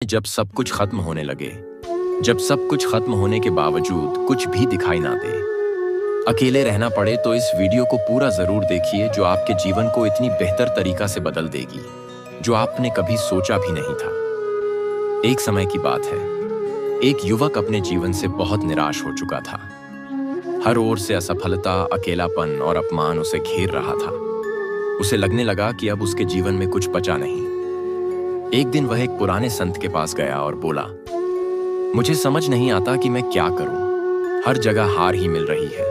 जब सब कुछ खत्म होने लगे, जब सब कुछ खत्म होने के बावजूद कुछ भी दिखाई ना दे, अकेले रहना पड़े, तो इस वीडियो को पूरा जरूर देखिए, जो आपके जीवन को इतनी बेहतर तरीका से बदल देगी जो आपने कभी सोचा भी नहीं था। एक समय की बात है, एक युवक अपने जीवन से बहुत निराश हो चुका था। हर ओर से असफलता, अकेलापन और अपमान उसे घेर रहा था। उसे लगने लगा कि अब उसके जीवन में कुछ बचा नहीं। एक दिन वह एक पुराने संत के पास गया और बोला, मुझे समझ नहीं आता कि मैं क्या करूं। हर जगह हार ही मिल रही है,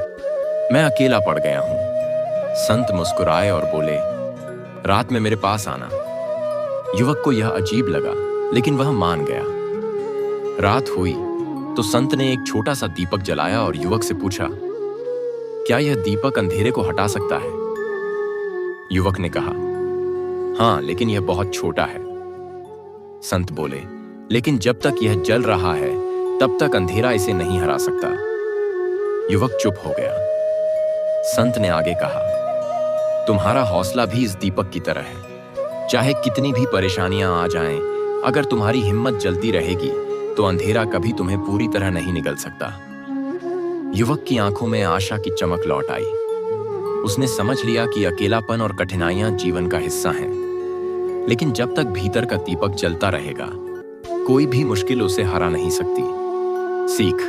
मैं अकेला पड़ गया हूं। संत मुस्कुराए और बोले, रात में मेरे पास आना। युवक को यह अजीब लगा, लेकिन वह मान गया। रात हुई तो संत ने एक छोटा सा दीपक जलाया और युवक से पूछा, क्या यह दीपक अंधेरे को हटा सकता है? युवक ने कहा, हाँ, लेकिन यह बहुत छोटा है। संत बोले, लेकिन जब तक यह जल रहा है तब तक अंधेरा इसे नहीं हरा सकता। युवक चुप हो गया। संत ने आगे कहा, तुम्हारा हौसला भी इस दीपक की तरह है। चाहे कितनी भी परेशानियां आ जाएं, अगर तुम्हारी हिम्मत जलती रहेगी तो अंधेरा कभी तुम्हें पूरी तरह नहीं निगल सकता। युवक की आंखों में आशा की चमक लौट आई। उसने समझ लिया कि अकेलापन और कठिनाइयां जीवन का हिस्सा हैं, लेकिन जब तक भीतर का दीपक जलता रहेगा, कोई भी मुश्किल उसे हरा नहीं सकती। सीख,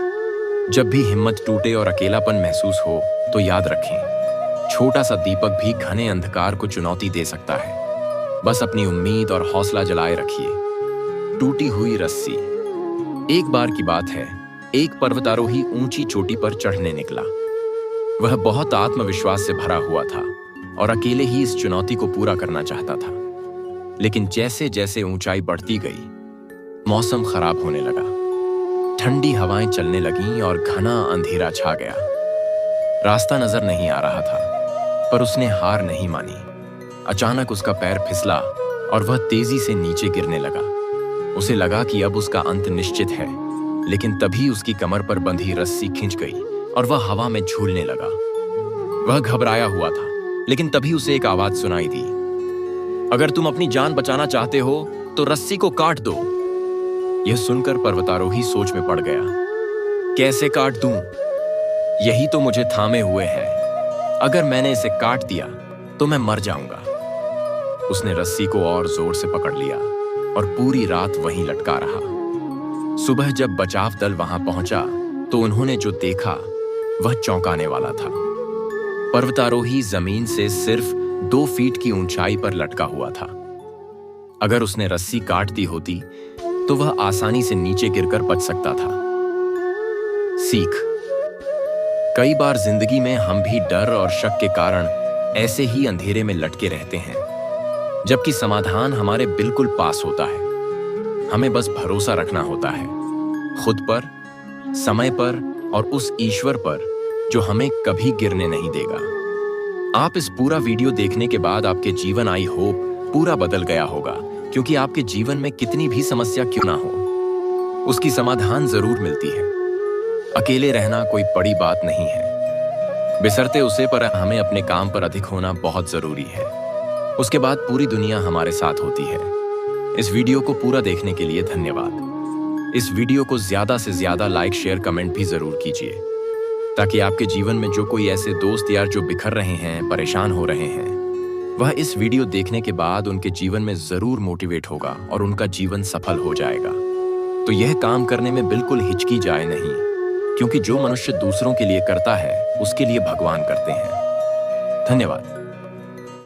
जब भी हिम्मत टूटे और अकेलापन महसूस हो तो याद रखें, छोटा सा दीपक भी घने अंधकार को चुनौती दे सकता है। बस अपनी उम्मीद और हौसला जलाए रखिए। टूटी हुई रस्सी। एक बार की बात है, एक पर्वतारोही ऊंची चोटी पर चढ़ने निकला। वह बहुत आत्मविश्वास से भरा हुआ था और अकेले ही इस चुनौती को पूरा करना चाहता था। लेकिन जैसे जैसे ऊंचाई बढ़ती गई, मौसम खराब होने लगा। ठंडी हवाएं चलने लगीं और घना अंधेरा छा गया। रास्ता नजर नहीं आ रहा था, पर उसने हार नहीं मानी। अचानक उसका पैर फिसला और वह तेजी से नीचे गिरने लगा। उसे लगा कि अब उसका अंत निश्चित है, लेकिन तभी उसकी कमर पर बंधी रस्सी खिंच गई और वह हवा में झूलने लगा। वह घबराया हुआ था, लेकिन तभी उसे एक आवाज सुनाई दी, अगर तुम अपनी जान बचाना चाहते हो तो रस्सी को काट दो। यह सुनकर पर्वतारोही सोच में पड़ गया। कैसे काट दूं? यही तो मुझे थामे हुए है। अगर मैंने इसे काट दिया तो मैं मर जाऊंगा। उसने रस्सी को और जोर से पकड़ लिया और पूरी रात वहीं लटका रहा। सुबह जब बचाव दल वहां पहुंचा तो उन्होंने जो देखा वह चौंकाने वाला था। पर्वतारोही जमीन से सिर्फ 2 फीट की ऊंचाई पर लटका हुआ था। अगर उसने रस्सी काट दी होती तो वह आसानी से नीचे गिरकर बच सकता था। सीख, कई बार जिंदगी में हम भी डर और शक के कारण ऐसे ही अंधेरे में लटके रहते हैं, जबकि समाधान हमारे बिल्कुल पास होता है। हमें बस भरोसा रखना होता है, खुद पर, समय पर और उस ईश्वर पर जो हमें कभी गिरने नहीं देगा। आप इस पूरा वीडियो देखने के बाद आपके जीवन, आई होप, पूरा बदल गया होगा, क्योंकि आपके जीवन में कितनी भी समस्या क्यों ना हो, उसकी समाधान जरूर मिलती है। अकेले रहना कोई बड़ी बात नहीं है, बिसरते उसे पर हमें अपने काम पर अधिक होना बहुत जरूरी है। उसके बाद पूरी दुनिया हमारे साथ होती है। इस वीडियो को पूरा देखने के लिए धन्यवाद। इस वीडियो को ज्यादा से ज्यादा लाइक, शेयर, कमेंट भी जरूर कीजिए, ताकि आपके जीवन में जो कोई ऐसे दोस्त यार जो बिखर रहे हैं, परेशान हो रहे हैं, वह इस वीडियो देखने के बाद उनके जीवन में जरूर मोटिवेट होगा और उनका जीवन सफल हो जाएगा। तो यह काम करने में बिल्कुल हिचकी जाए नहीं, क्योंकि जो मनुष्य दूसरों के लिए करता है उसके लिए भगवान करते हैं। धन्यवाद।